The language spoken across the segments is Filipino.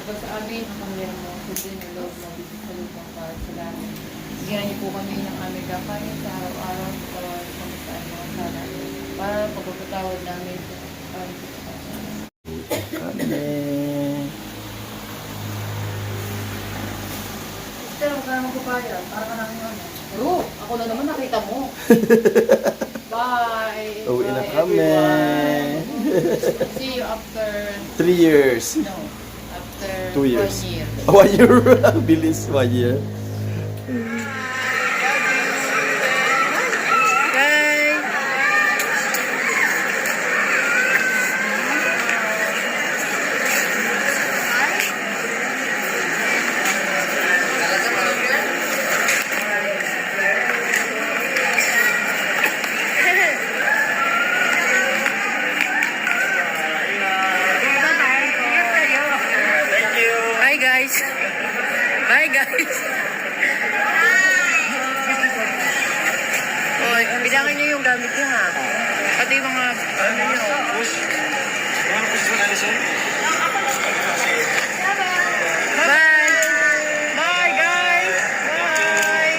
Pag sa amin, ang kamera mo, kasi na loob mo, dito sa lupang para sa lahat. Bigyan niyo po kami ng aming kapanin sa araw-araw para pagkakaan mga sana. Para pagpapatawad namin sa Pero huwag ka naman kupaya, para ka namin ano. Pero, ako na naman nakita mo. Bye! Uwi na Bye, kami. everyone. See you after... 3 years. No, after 2 years. 1 year. 1 year. Bilis, 1 year. Bye guys. Bye guys. Oy, bilangin niyo yung gamit niyo ha. Pati yung mga ano niyo. Bye. Bye guys. Bye.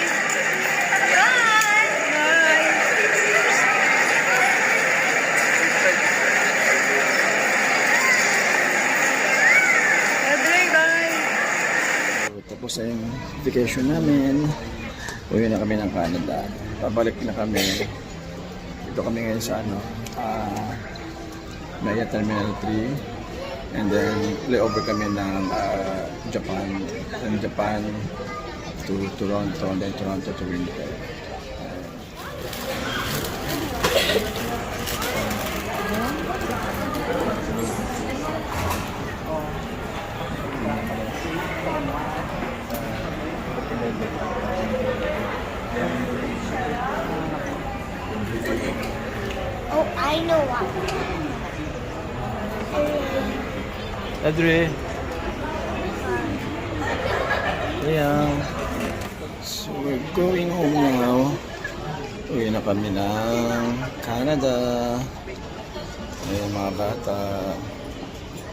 Bye. Tapos ay yung vacation namin. Uwi na kami ng Canada. Pabalik na kami. Dito kami ngayon sa Maya Terminal 3. And then layover kami ng Japan. From Japan to Toronto. And then Toronto to Winnipeg. Oh, I know what. Adri. Yeah. So we're going home now. Uwi na kami ng Canada. Ayan mga bata.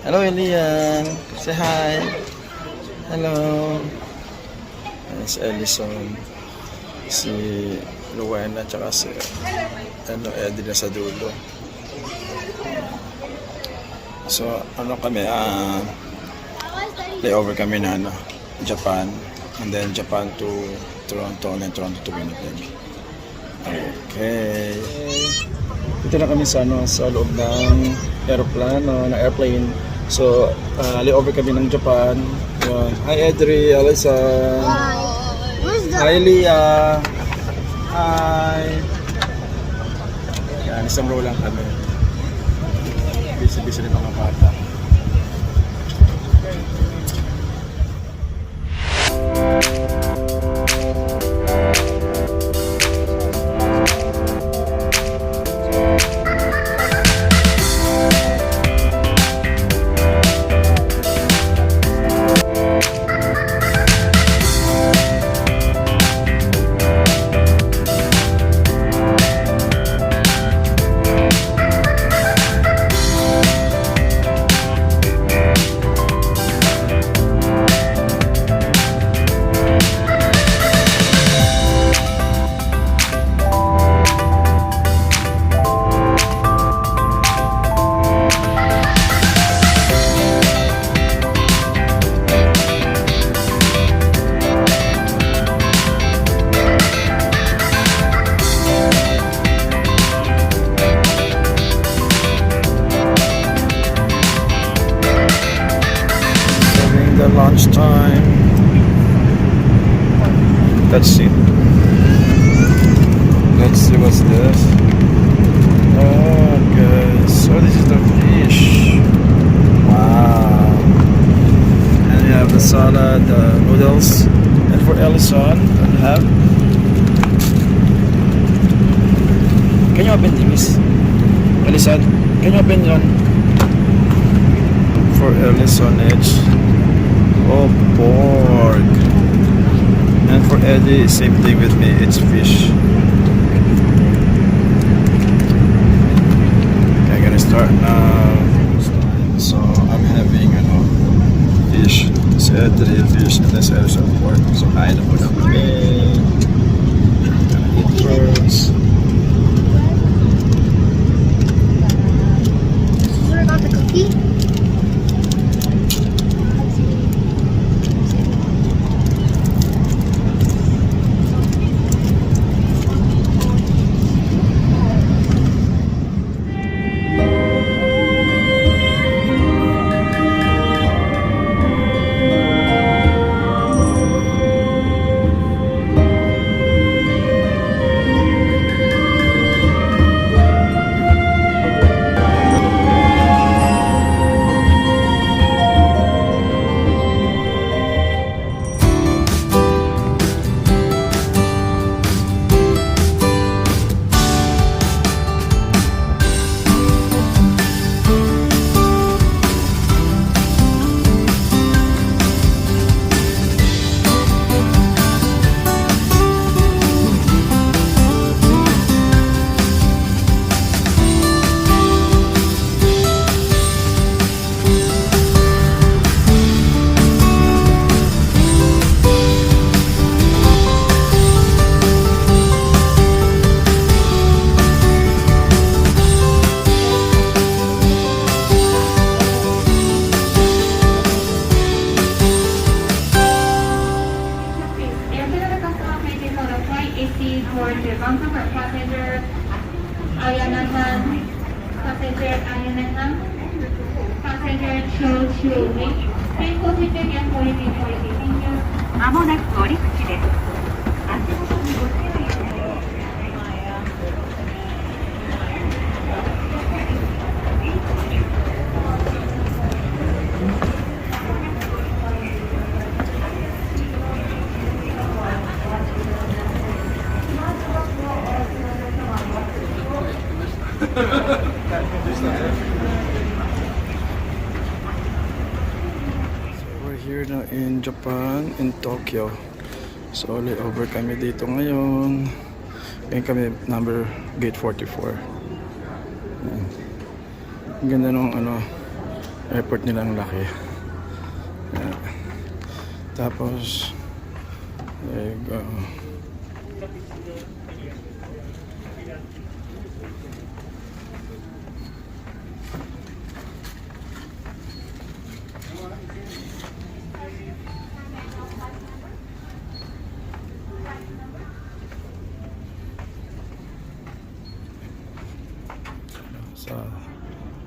Hello Elian. Say hi. Hello. Ayan si Ellison. Si Luwena tsaka si Eddie na sa dulo. So, kami, layover kami na, Japan, and then Japan to Toronto, and then Toronto to Winnipeg. Okay. Dito na kami sa, sa loob ng airplane. So, layover kami ng Japan. Yun. Hi, Edri, Alyssa. Where's the... Hi, Leah. Hi. Yan, isang row lang kami. Busy-busy rin mga bata. Lunchtime. Let's see. Let's see what's this. Oh, guys. So this is the fish. Wow. And we have the salad, the noodles. And for Ellison, we have. Can you open this? Ellison, can you open one? For Ellison, it's pork. And for Eddie, same thing with me, it's fish. Okay, I'm gonna start now. So I'm having fish. Si Edri, fish na sa airport. So, kain na muna kami. Eat first. Sure about the cookie? Vancouver passenger Ayana-san, passenger Ayana-san, passenger Cho Chu-mi, 変更設定やポリティポリティ変更。まもなく折り口です。足元にご注意ください。We're here na in Japan, in Tokyo. So, layover kami dito ngayon. Ngayon kami number gate 44. Ayan. Ang ganda nung airport nilang laki. Ayan. Tapos, there you go. Sa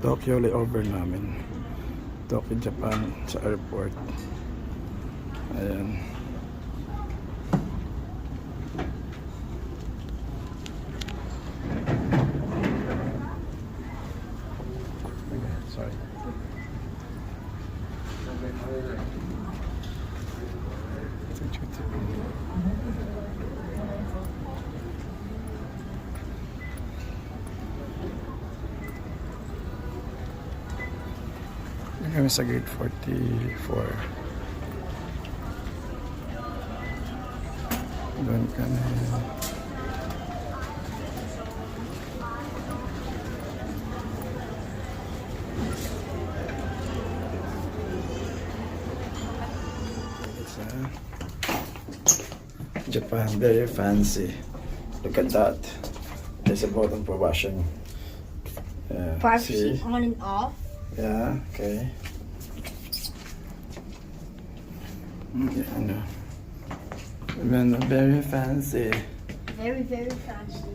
Tokyo layover namin, Tokyo, Japan, sa airport. Ayan. Sorry. Kami sa gate 44. Doon kami. It's Japan, very fancy. Look at that. There's a button for washing. See? On and off. Yeah, okay. Yeah, no. Very fancy. Very, very fancy.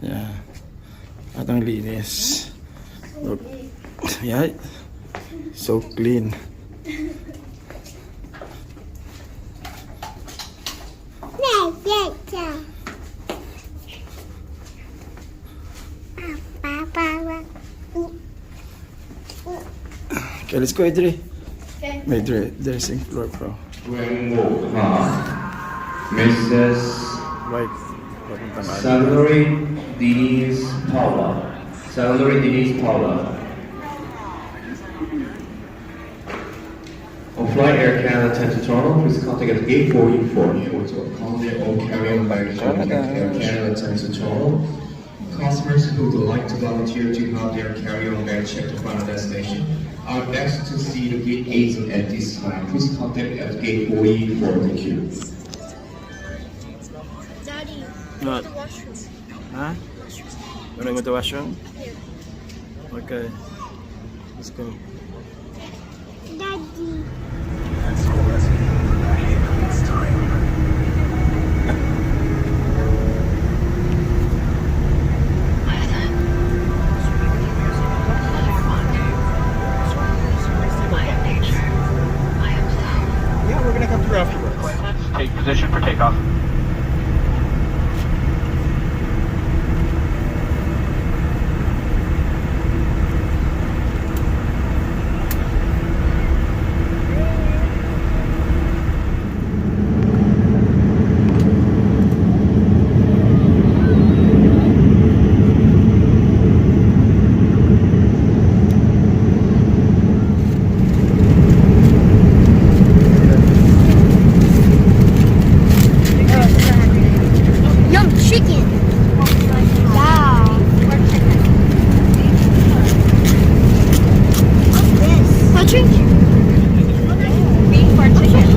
Yeah. At ang linis. Look. Yeah. So clean. Okay, let's go, Idri. Okay. May dressing floor pro. Mrs. Right. Papuntang ano. Salary Denise Paula. Salary Denise Paula. On flight Air Canada 10 to Toronto, please contact at gate 44 to accommodate all carry-on baggage on Air Canada 10 to Toronto. Customers who would like to volunteer to have their carry-on bag checked to final destination, are next to see the gate agent at this time. Please contact at gate 44. Thank you. Daddy, What? the washroom. Huh? Wanna go to the washroom? Okay. Let's go. Daddy. Yeah, we're gonna come through afterwards. Take position for takeoff. Yum, chicken. Wow. What's this? Patrick? Beef or chicken?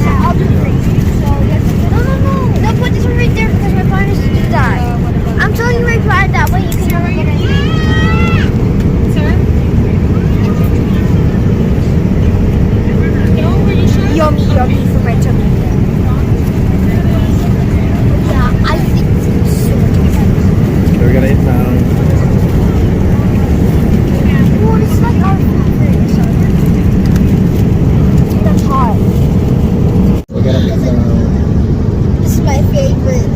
Yeah, I'll do three. No. No, put this one right there because my plan is to do that. I'm telling you right behind that way you can never get it. Yummy for my tummy. Yeah, I think so. We're gonna eat now. Well, it's like our favorite. That's hot. We're gonna eat now. This is my favorite.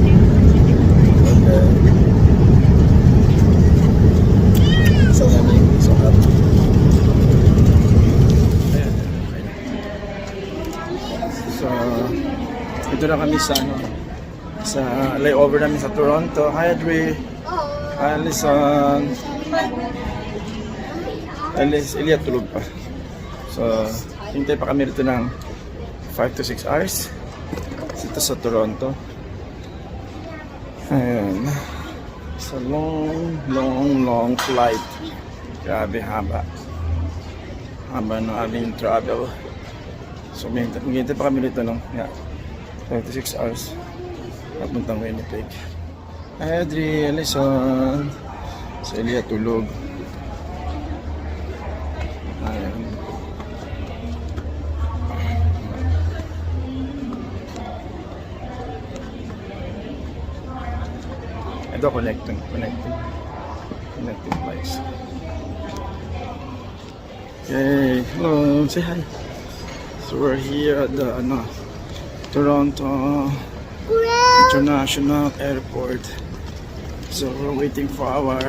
So yummy. So happy. So, ito na kami sa layover namin sa Toronto. Hi, Adri. Hi, Alison. Elia tulog pa. So, hintay pa kami dito ng 5 to 6 hours dito sa Toronto. Ayan. It's a long flight. Grabe, haba ng aming travel. So, maghintay pa kami dito ng 5 to 6 hours papuntang Winnipeg. Hi, Adri, Alison. Si Elia tulog. Ayan. Ito, connecting flights. Okay, hello, say hi. So we're here at the Toronto International Airport. So we're waiting for our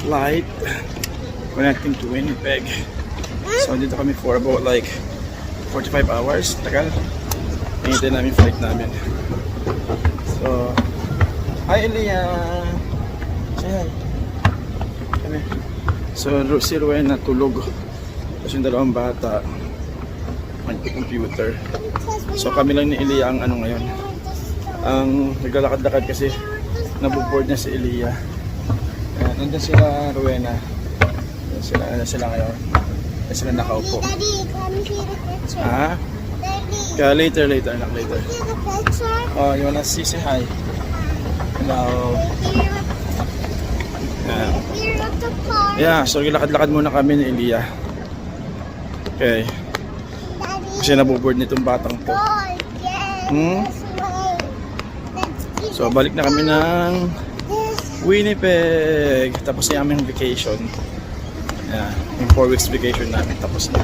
flight connecting to Winnipeg. So dito kami for about like 45 hours. Tagal. Hintay namin flight namin. So, hi Elia! Say hi. Kami. So si Rowena tulog. Tapos yung dalawang bata computer. So kami lang ni Elia ang ngayon. Ang naglalakad-lakad kasi nabuboard na si Elia. Ayan, nandun sila Rowena. Sila ngayon. Sila nakaupo. Daddy, can you see the picture? Ha? Daddy, Kaya later, anak, later. see the picture? Oh, you wanna say hi? Hello. Here at the park. Yeah, so lakad-lakad muna kami ni Elia. Okay. Daddy, Kasi nabuboard nitong batang to. oh, yes. Hmm? This way. Let's So balik na kami ng this. Winnipeg. Tapos na aming vacation. Yeah, yung 4 weeks vacation namin tapos na.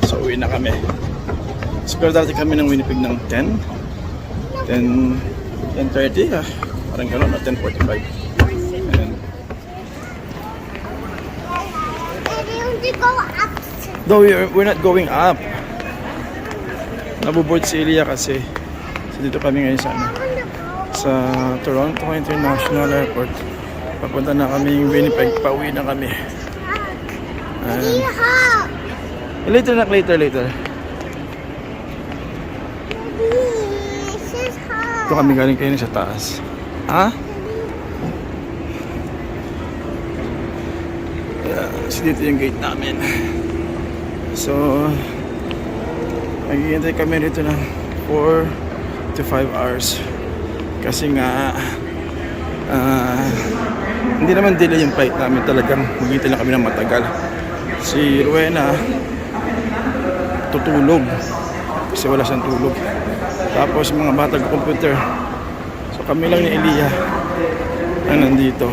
So uwi na kami. Siguro dati kami ng Winnipeg ng 10:30. Parang gano'n, 10:45. Ayan. Daddy, we go up. Though we're not going up. Nabuboard si Elia kasi. So dito kami ngayon sa Toronto International Airport. Papunta na kami Winnipeg. Pauwi na kami. Daddy, hop. Later. Daddy, this is hot. Ito kami galing kayo sa taas. Ha? Yeah. Kasi dito yung gate namin. So, maghihintay kami rito ng 4 to 5 hours. Kasi nga, hindi naman delay yung flight namin. Talagang maghihintay lang kami ng matagal. Si Rowena, tutulog. Kasi wala siyang tulog. Tapos mga bata computer. So kami lang ni Elia na nandito.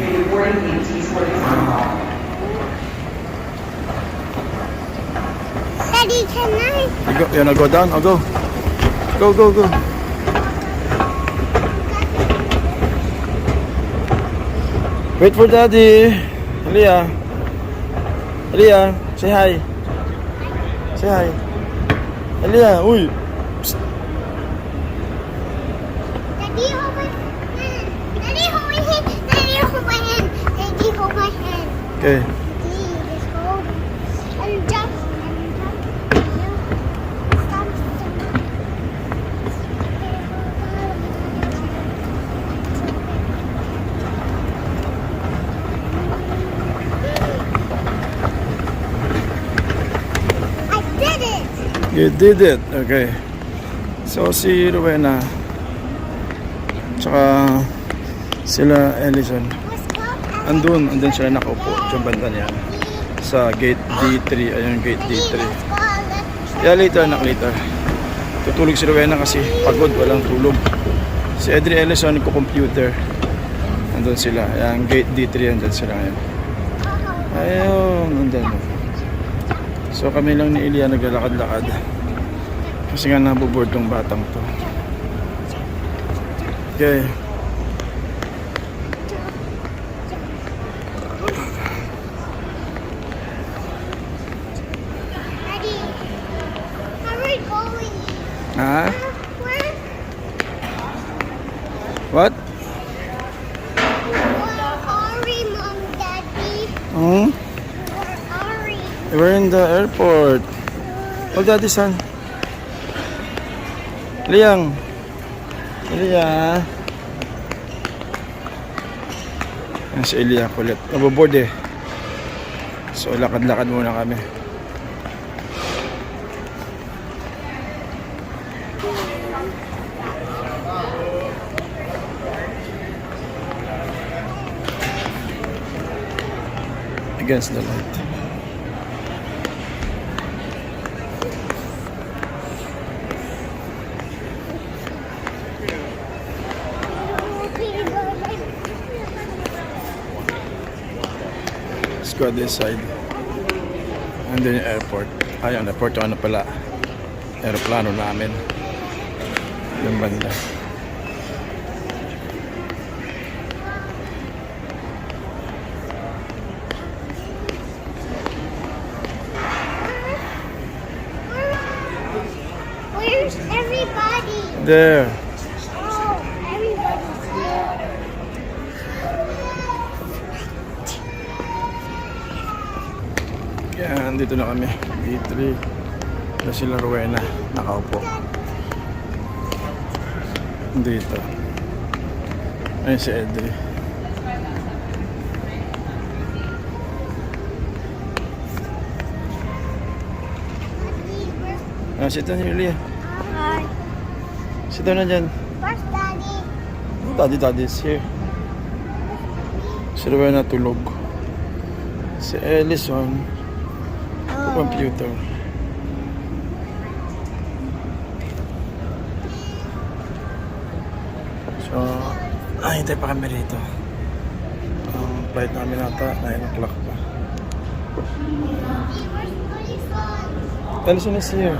Daddy, can I? Go, you wanna go down? I'll go. Go, go, go. Wait for daddy. Elia. Elia, say hi. Say hi. Elia, uy. Psst. Daddy, hold my hand. Daddy, hold my hand. Daddy, hold my hand. Daddy, hold my hand. Okay. Daddy, just hold. And jump. And jump. Stop. I did it. You did it. Okay. So si Rowena tsaka sila Ellison What's called? andun sila nakaupo sa banda niya sa gate D3. Ayun, gate D3. Yeah, later anak, later. Tutulog si Rowena kasi pagod, walang tulog. Si Edri Ellison nagko-computer. Andun sila. Ayan, gate D3, andun sila ngayon. Ayun, andun. So kami lang ni Elia naglalakad-lakad. Kasi nga naboboard tong batang to. Okay. Daddy, how are we going? Ha? Where? What? Where are we, Mom, Daddy? Hmm? Where are we? We're in the airport. Oh, daddy, son. Liang. Elia. Yan si Elia kulit. Naboboard eh. So, lakad-lakad muna kami. Against the light. Let's go this side. And then yung airport. Ayun, airport yung ano pala. Aeroplano namin. Yung banda. Where's everybody? There. Oh, everybody's there. Yan, dito na kami. B3. Na sila Rowena. Nakaupo. Dito. Ayun si Edri. Sit down here, Leah. Hi. Sit down na dyan. Where's Daddy? Daddy's here. Si Rowena tulog. Si Ellison, computer. So, hintay pa kami rito. Ang flight namin nata, 9 o'clock pa. Where's Alison? Ellison is here.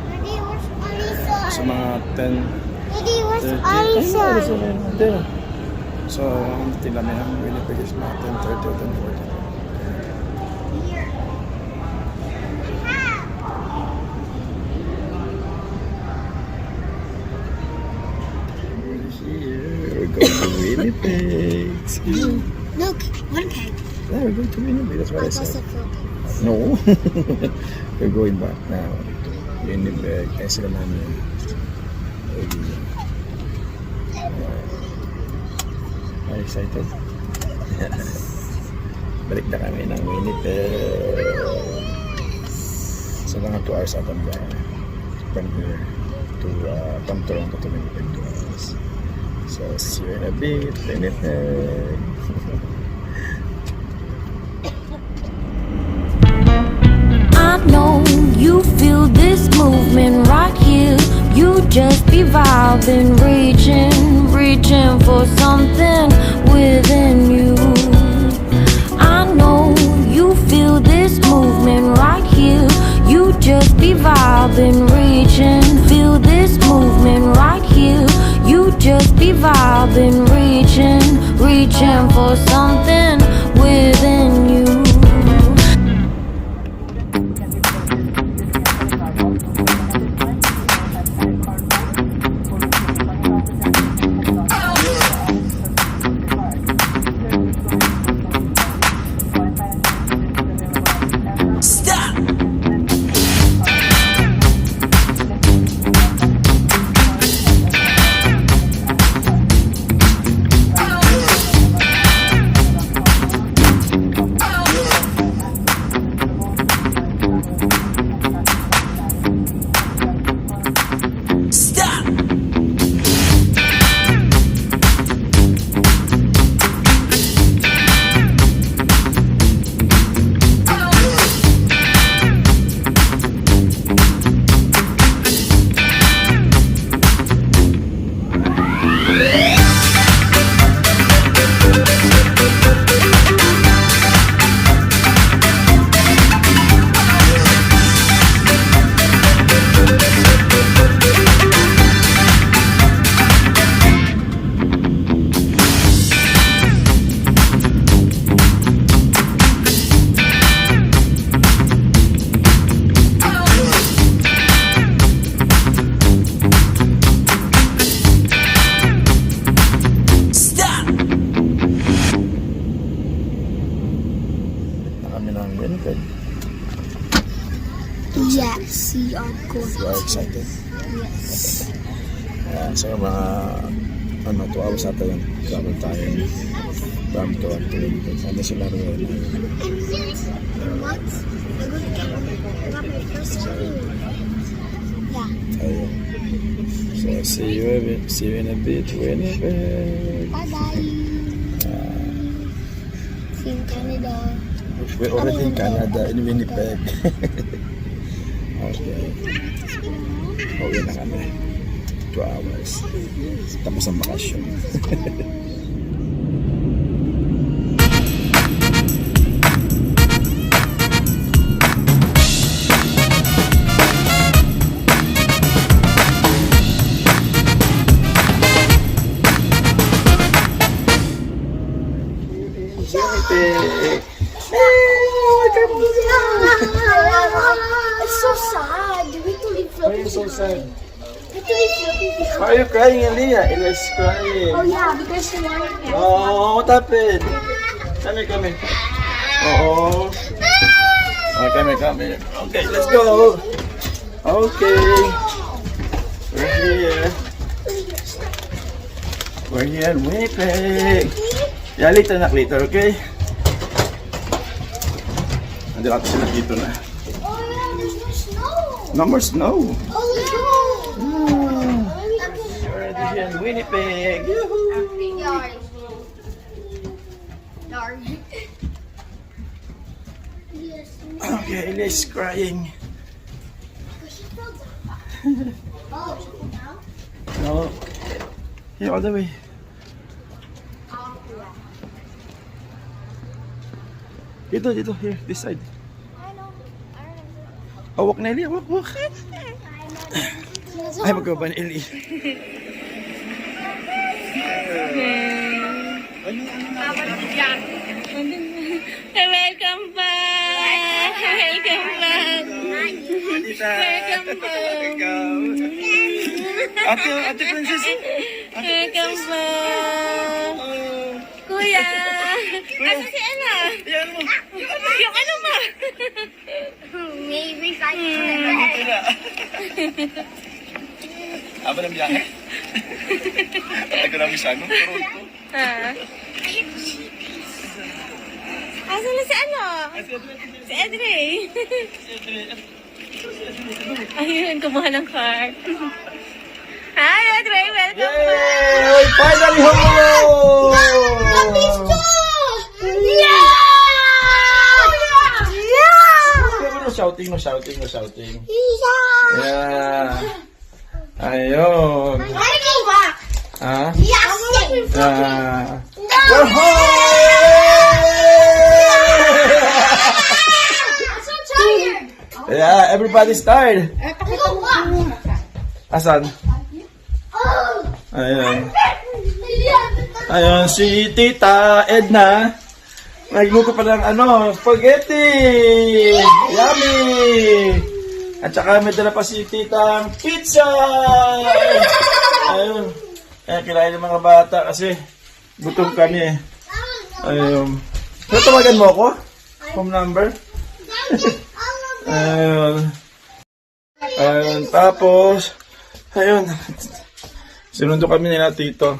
Daddy, where's Alison? Sa mga 10. Daddy, where's 30. Alison? There. So, ang tila namin ang Winnipeg is mga 10:30 or 10:40. We're going to Winnipeg. Look, one peg. Yeah, we're going to Winnipeg. That's what I said. Philippines. No. We're going back now. Winnipeg. Ay sila namin. Are you excited? Balik na kami ng Winnipeg. So mga 2 hours at ang biyahe. From here to from Toronto to Winnipeg 2 hours. So see you in a bit, Winnipeg. I know you feel this movement right here. You just be vibing, reaching for something within you. I know you feel this movement right here. You just be vibing, feel this movement right here. You just be vibing, reaching for something within you. Yes, we are going. You are excited? Yes. So mga 2 hours ata yun. Travel tayo from Toronto to Winnipeg. Ano sila rin? And what? I'm going to get my first phone. Yeah. Ayun. So see you in a bit, Winnipeg. Bye-bye. See you in Canada. We're already in Canada, in Winnipeg. Okay. Pauwi na kami. 2 hours. Tapos ang bakasyon. It's so sad. We need to leave Why are you Philippines. so sad? We need to leave Philippines. Why are you crying, Elia? Elia's crying. Oh yeah, because you want to. Oh, what happened? Come here. Oh. Come here. Okay, let's go. Okay. We're here. We're here in Winnipeg. Yeah, later, okay? Nandito natin sila dito na. Oh yeah, there's no snow. No more snow. Oh no. We're already here in Winnipeg. Yoo-hoo. Yard. Yard. Yes. Okay, Elia's crying. She fell down. Oh, she fell down? No. Here, all the way. Oh, yeah. Dito, here, this side. I know. I remember. Oh, walk na, Elia, walk. Ay, magkaba ni Eli. Welcome back! Welcome back! Welcome back! Ate Princess. Welcome back! Kuya! Asa si Ella? Yung ano mo? Maybe I can. Aba ng biyahe? Tagal namin sa Toronto. Asan na si ano? Si Edre. Ayun, kumuha ng card. Hi, Edre! Welcome back! Yay! Finally home! Yeah! Yeah! Shouting. Yeah! Yeah. Ayun. I go back. Ha? Yes! We're I'm so tired. Yeah, everybody's tired. I go back. Asan? Oh. Ayun. Yeah. Ayun, si Tita Edna. Nagluto pa ng spaghetti. Yummy! At saka may dala pa si Titang pizza. Ayun. Kinain ng mga bata kasi gutom kami eh. Ayun. So, tawagan mo ako? Home number? Ayun. Ayun. Tapos, ayun. Sinundo kami nila tito.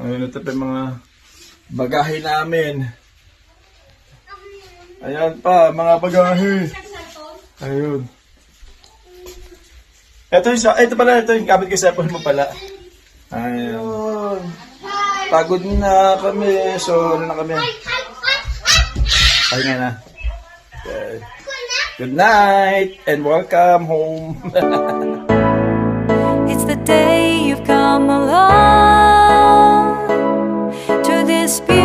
Ayun, ito pa yung mga bagahe namin. Ayan pa, mga bagahe. Ayun. Ito yung gamit ko sa cellphone mo pala. Ayun. Pagod na kami. So, ano na kami? Pahinga na. Okay. Good night and welcome home. It's the day you've come along to this beautiful